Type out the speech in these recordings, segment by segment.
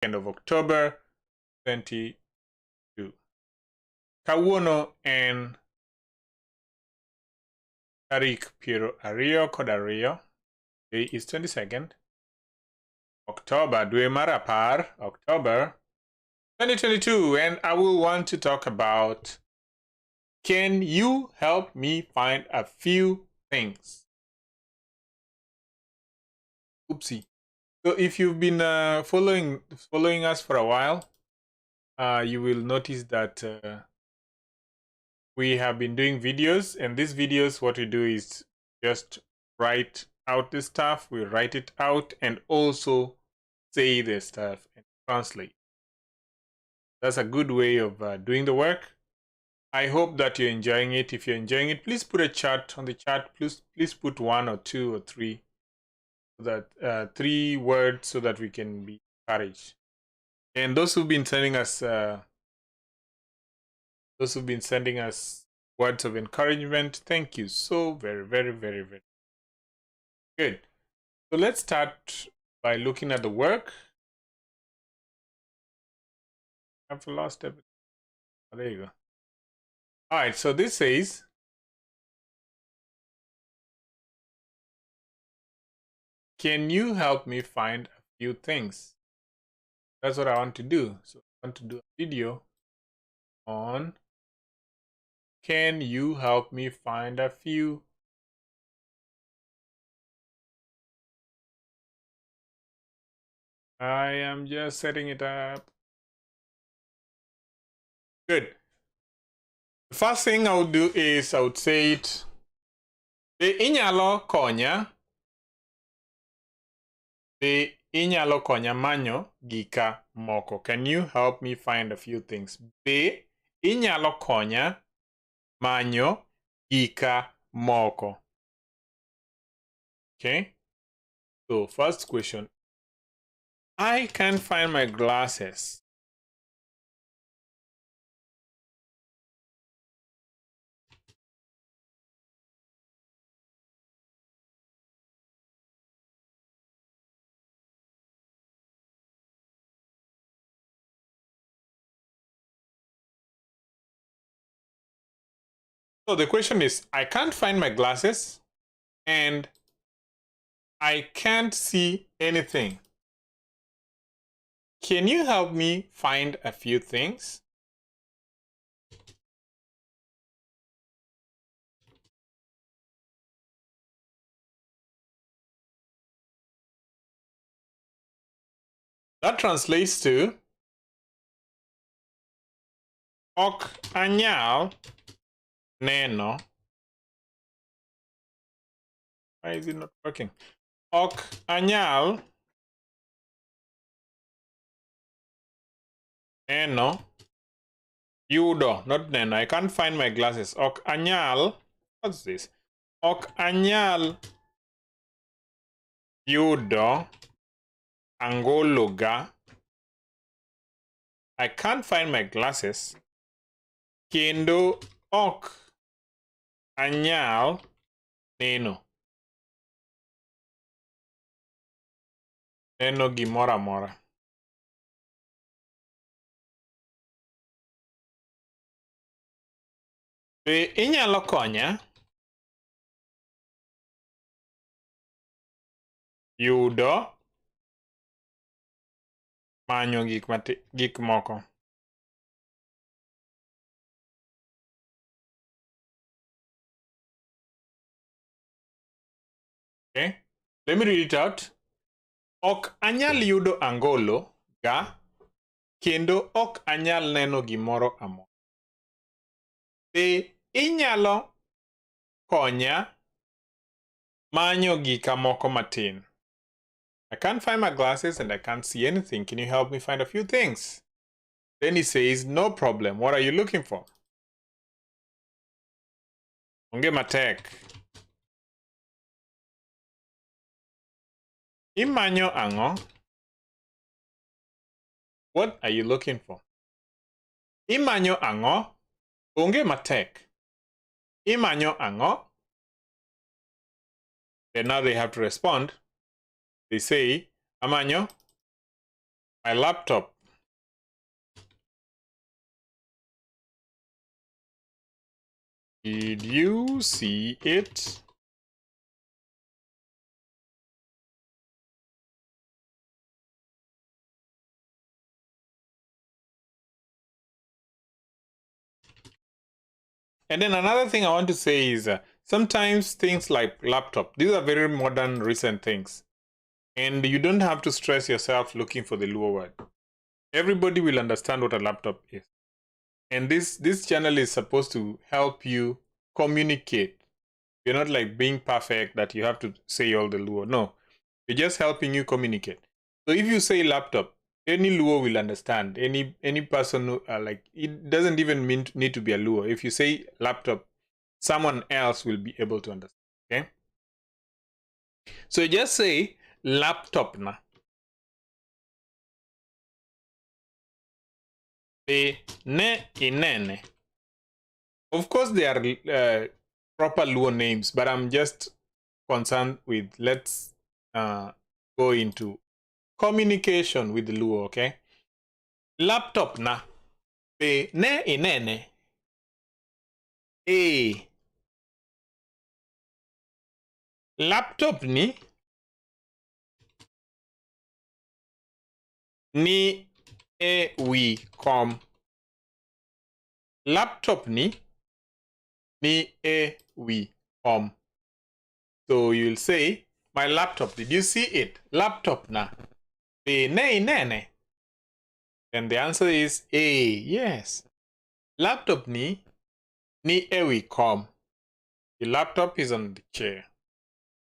2nd of October 2022. Kawuono en tarik piero ariyo kod ariyo. Day is 22nd October, dwe mar apar, October 2022, and I will want to talk about, can you help me find a few things? Oopsie. So if you've been following us for a while, you will notice that we have been doing videos, and these videos, what we do is just write out the stuff, we write it out, and also say the stuff and translate. That's a good way of doing the work. I hope that you're enjoying it. If you're enjoying it, please put a chat on the chat. Please put 1 or 2 or 3, so that 3 words, so that we can be encouraged. And those who've been sending us words of encouragement, thank you so very, very, very, very good. So let's start by looking at the work. I've lost everything. Oh, there you go. All right, so this says, can you help me find a few things? That's what I want to do. So I want to do a video on, can you help me find a few? I am just setting it up. Good. The first thing I would do is I would say it. Be inyalo konya. Be inyalo konya manyo gika moko. Can you help me find a few things? Be inyalo konya manyo gika moko. Okay. So first question. I can't find my glasses. So the question is, I can't find my glasses and I can't see anything. Can you help me find a few things? That translates to, ok anyal neno. Why is it not working? Ok anyal neno. Yudo, not neno. I can't find my glasses. Ok anyal. What's this? Ok anyal yudo angologa. I can't find my glasses. Kendo ok anyal neno. Neno gimora mora. Be inyalo konya yudo manyo gik moko. Okay, let me read it out. Ok anyal yudo angolo ga, kendo ok anyal neno gimoro amora. Be inyalo konya manyo gika moko matin. I can't find my glasses and I can't see anything. Can you help me find a few things? Then he says, no problem. What are you looking for? Onge matek. Imanyo ango? What are you looking for? Imanyo ango? Onge matek. Imanyo ango? And now they have to respond. They say, amanyo My laptop. Did you see it? And then another thing I want to say is sometimes things like laptop, these are very modern, recent things. And you don't have to stress yourself looking for the Luo word. Everybody will understand what a laptop is. And this channel is supposed to help you communicate. You're not like being perfect that you have to say all the Luo. No, we're just helping you communicate. So if you say laptop, any Luo will understand. Any person who, like, it doesn't even need to be a Luo. If you say laptop, someone else will be able to understand. Okay. So just say laptop na. Ne inene. Of course, they are proper Luo names, but I'm just concerned with, let's go into communication with the Luo, okay? Laptop na. Be ne inene. E. Laptop ni. Ni e wi kom. Laptop ni. Ni e wi kom. So you'll say, my laptop, did you see it? Laptop na. Be ne inene. And the answer is A. Yes. Laptop ni ewi kom. The laptop is on the chair.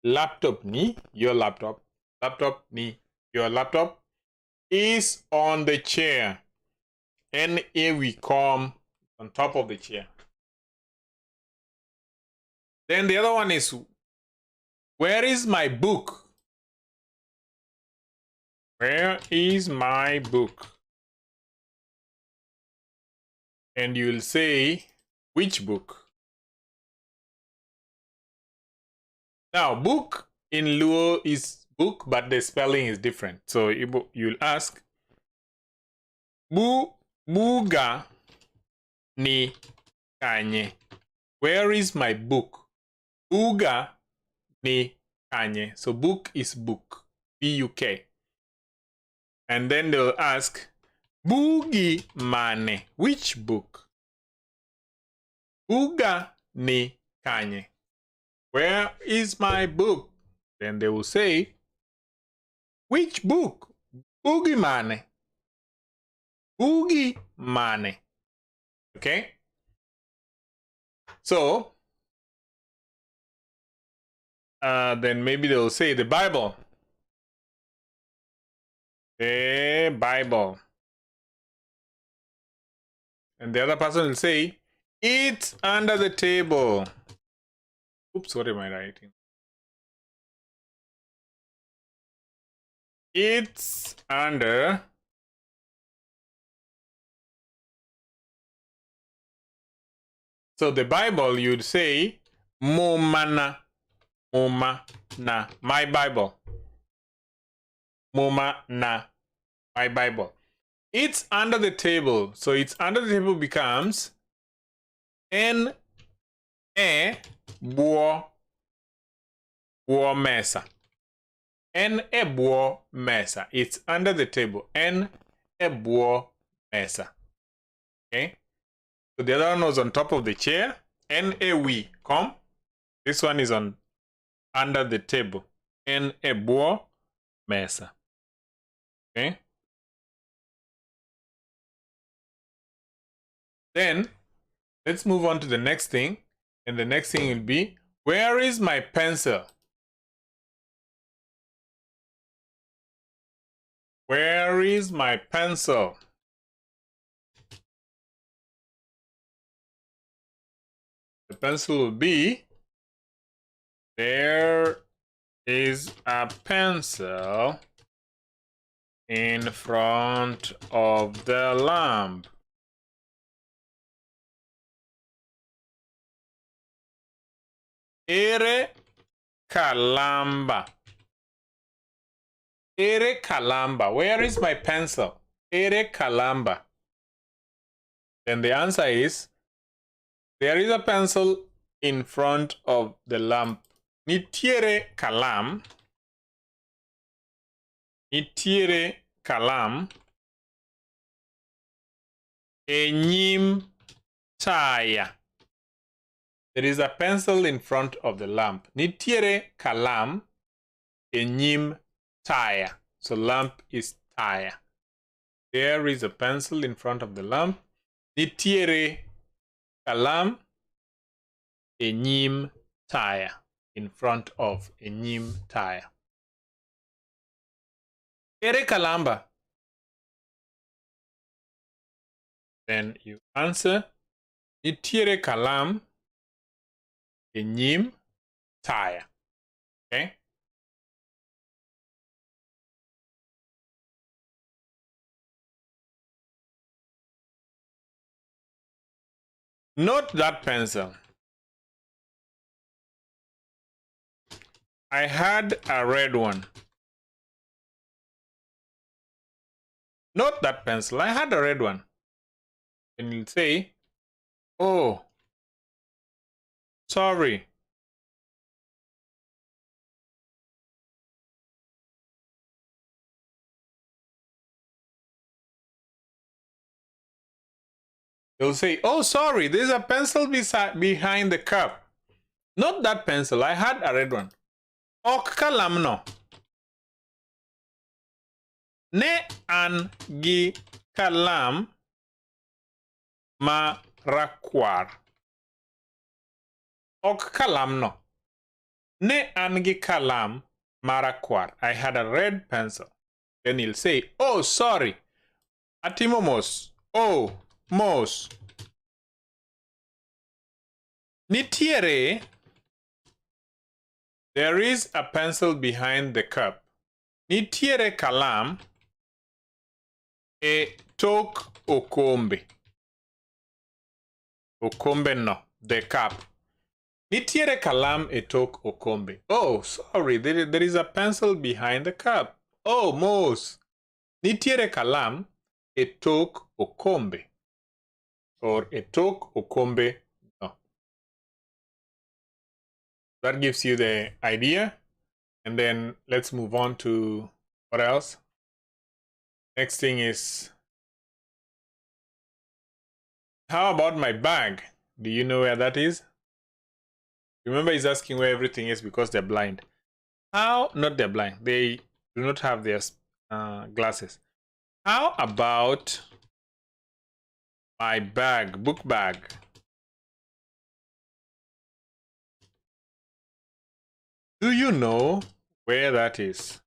Laptop ni, your laptop. Laptop ni, your laptop is on the chair. And ewi kom, on top of the chair. Then the other one is, where is my book? Where is my book? And you'll say, which book? Now, book in Luo is book, but the spelling is different. So you'll ask, buga ni kanye. Where is my book? Buga ni kanye. So book is book. B-U-K. And then they'll ask, bugi mane. Which book? Buga ni kanye. Where is my book? Then they will say, which book? Bugi mane. Bugi mane. Okay? So, then maybe they'll say the Bible. The Bible. And the other person will say, it's under the table. Oops, what am I writing? It's under so the Bible, you'd say Momana. Moma-na. My Bible. Moma-na. My Bible. It's under the table. So it's under the table becomes N-E-Buo mesa. N-E-Buo mesa. It's under the table. N-E-Buo mesa. Okay? So the other one was on top of the chair. N-E-wi kom. This one is on under the table. N-E-Buo mesa. Okay? Then, let's move on to the next thing. And the next thing will be, where is my pencil? Where is my pencil? The pencil will be, there is a pencil in front of the lamp. Ere kalamba. Ere kalamba. Where is my pencil? Ere kalamba. Then the answer is, there is a pencil in front of the lamp. Nitiere kalam. Nitiere kalam. E nyim taya. There is a pencil in front of the lamp. Nitiere kalam. E nyim taya. So lamp is taya. There is a pencil in front of the lamp. Nitiere kalam. E nyim taya. In front of a nyim taya. Ere kalamba. Then you answer, nitiere kalam e nyim taya. Okay? Note that pencil. I had a red one. Note that pencil. I had a red one. And you'll say, oh, sorry. You'll say, oh, sorry, there's a pencil behind the cup. Not that pencil. I had a red one. Ok kalam no. Ne an gi kalam ma rakwar. Ok kalam no. Ne an gi kalam ma rakwar. I had a red pencil. Then he'll say, oh, sorry. Atimo mos. Oh, mos. Nitiere. There is a pencil behind the cup. Nitiere kalam e tok okombe. Okombe no, the cup. Nitiere kalam e tok okombe. Oh, sorry, there is a pencil behind the cup. Oh, mos. Nitiere kalam e tok okombe. Or e tok okombe no. That gives you the idea. And then let's move on to what else? Next thing is, how about my bag? Do you know where that is? Remember, he's asking where everything is because they're blind. How? Not they're blind. They do not have their glasses. How about my bag, book bag? Do you know where that is?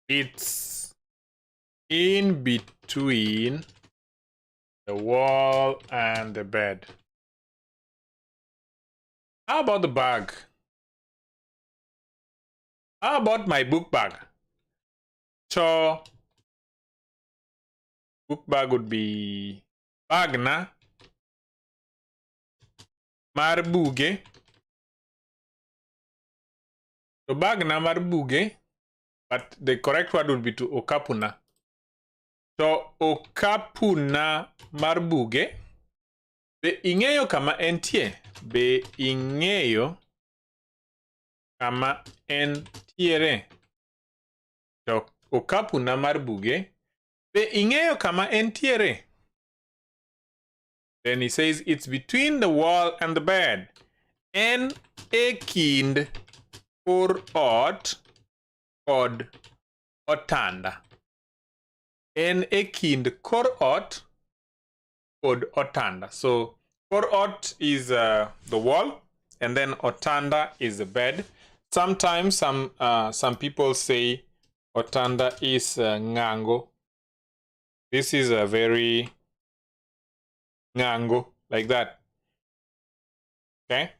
It's in between the wall and the bed. How about the bag? How about my book bag? So, book bag would be bag na mar buge. So bag na mar buge, but the correct word would be to okapuna. So okapuna mar buge. Be ing'eyo kama entie. Be ing'eyo kama entiere. So okapuna mar buge. Be ing'eyo kama entiere. Then he says it's between the wall and the bed. En e kind kor ot kod otanda. En e kind kor ot kod otanda. So kor ot is the wall, and then otanda is the bed. Sometimes some people say otanda is ngango. This is a very ngango, like that. Okay.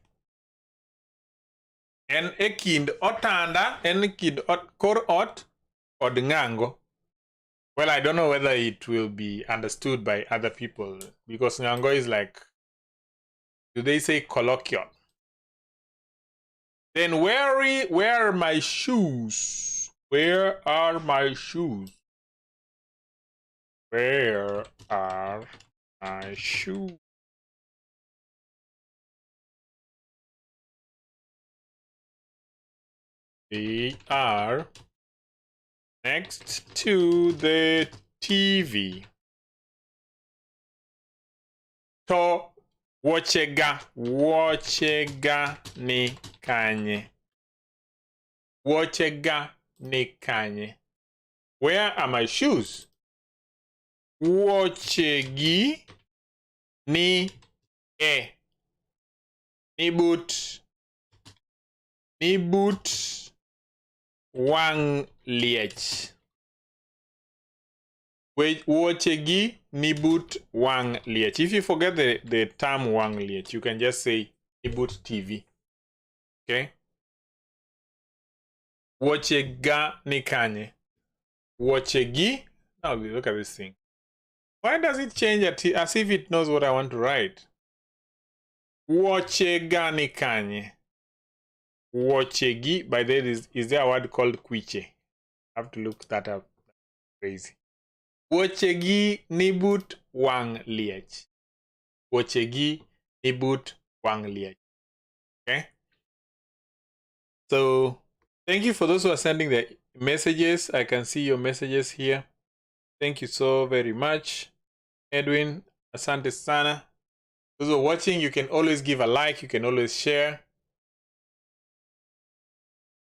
En e kind otanda, en e kind kor ot kod ngango. Well, I don't know whether it will be understood by other people, because ngango is like, do they say colloquial? Then where are my shoes? Where are my shoes? Where are my shoes? They are next to the TV. To wochega ni kanye. Wochega ni kanye. Where are my shoes? Wochegi ni ni boot wang liech. Wochegi ni boot wang liech. If you forget the term wang liech, you can just say ni boot TV. Okay? Wochega ni kanye. Wochegi. Now look at this thing. Why does it change as if it knows what I want to write? Wochega ni kanye. Wochegi. By the way, is there a word called kwiche? I have to look that up. Crazy. Wochegi nibut wang liech. Wochegi nibut wang liech. Okay? So, thank you for those who are sending the messages. I can see your messages here. Thank you so very much. Edwin, asante sana. Those who are watching, you can always give a like. You can always share.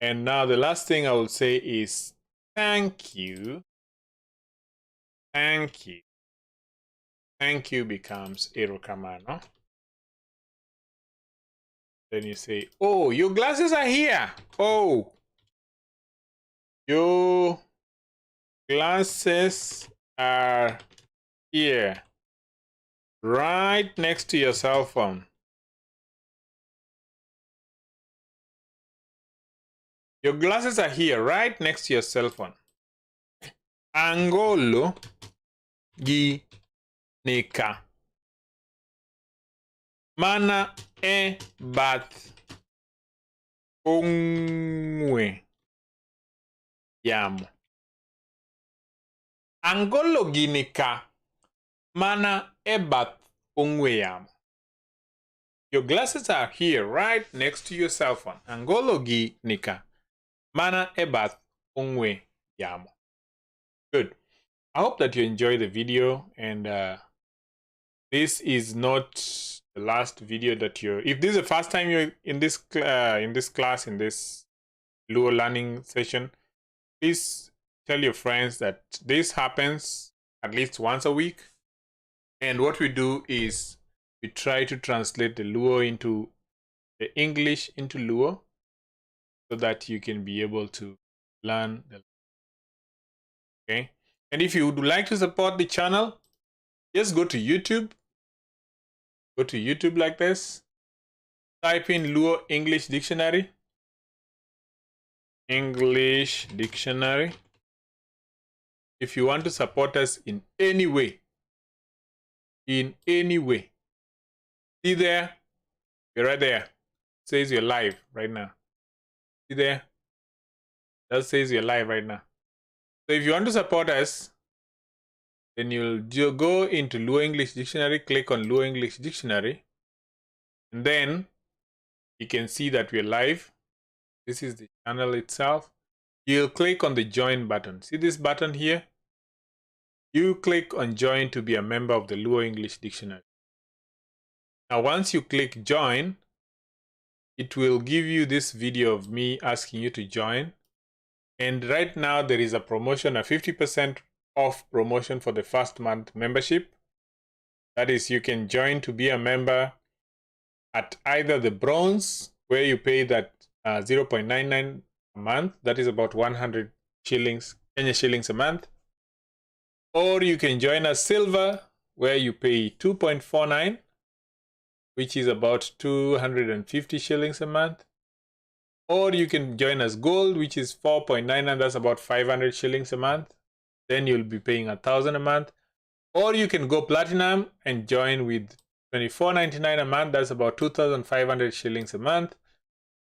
And now the last thing I will say is thank you. Thank you. Thank you becomes erokamano. Then you say, oh, your glasses are here. Oh, your glasses are here. Right next to your cell phone. Your glasses are here, right next to your cell phone. Angolo gi nika. Mana e bath ong'we yamo. Angolo gi nika. Mana e bath ong'we yamo. Your glasses are here, right next to your cell phone. Angolo gi nika. Mana e bath ong'we yamo. Good. I hope that you enjoy the video, and this is not the last video that you're. If this is the first time you're in this class, in this Luo learning session, please tell your friends that this happens at least once a week. And what we do is we try to translate the Luo into the English into Luo, so that you can be able to learn the. Okay. And if you would like to support the channel, just go to YouTube. Go to YouTube like this. Type in Luo English Dictionary. English Dictionary. If you want to support us in any way, see there, you're right there. It says you're live right now. See there? That says you're live right now. So if you want to support us, then you'll go into Luo English Dictionary, click on Luo English Dictionary, and then you can see that we're live. This is the channel itself. You'll click on the join button. See this button here? You click on join to be a member of the Luo English Dictionary. Now, once you click join, it will give you this video of me asking you to join. And right now there is a promotion, a 50% off promotion for the first month membership. That is, you can join to be a member at either the bronze, where you pay that 0.99 a month, that is about 100 shillings, Kenya shillings a month. Or you can join us silver, where you pay 2.49, which is about 250 shillings a month. Or you can join us gold, which is 4.9, and that's about 500 shillings a month. Then you'll be paying 1,000 a month. Or you can go platinum and join with $24.99 a month. That's about 2,500 shillings a month.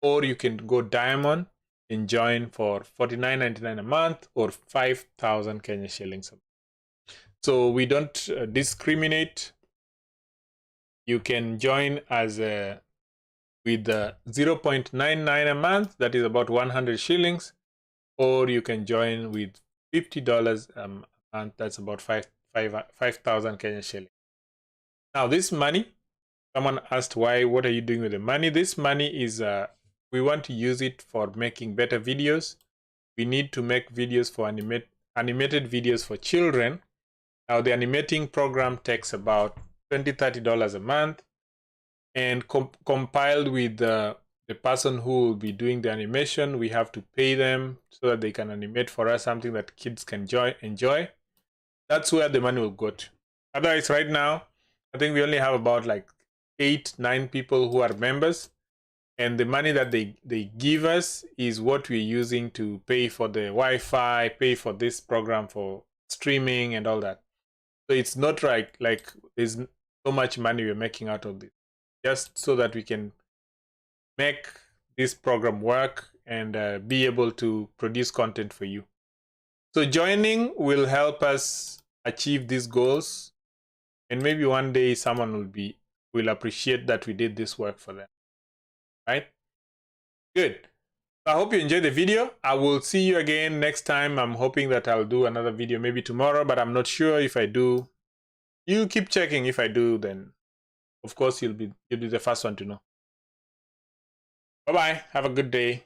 or you can go diamond and join for $49.99 a month or 5,000 Kenya shillings a month. So we don't discriminate. You can join as with 0.99 a month, that is about 100 shillings, or you can join with $50 a month, that's about 5,000 Kenya shillings. Now this money, someone asked what are you doing with the money? This money is, we want to use it for making better videos. We need to make videos for animated videos for children. Now the animating program takes about $20-30 a month, and compiled with the person who will be doing the animation, we have to pay them so that they can animate for us something that kids can enjoy. That's where the money will go to. Otherwise, right now, I think we only have about like 8-9 people who are members, and the money that they give us is what we're using to pay for the Wi-Fi, pay for this program for streaming and all that. So it's not like there's so much money we're making out of this, just so that we can make this program work and be able to produce content for you. So joining will help us achieve these goals, and maybe one day someone will appreciate that we did this work for them, right? Good. I hope you enjoyed the video. I will see you again next time. I'm hoping that I'll do another video maybe tomorrow, but I'm not sure if I do. You keep checking. If I do, then of course you'll be the first one to know. Bye-bye. Have a good day.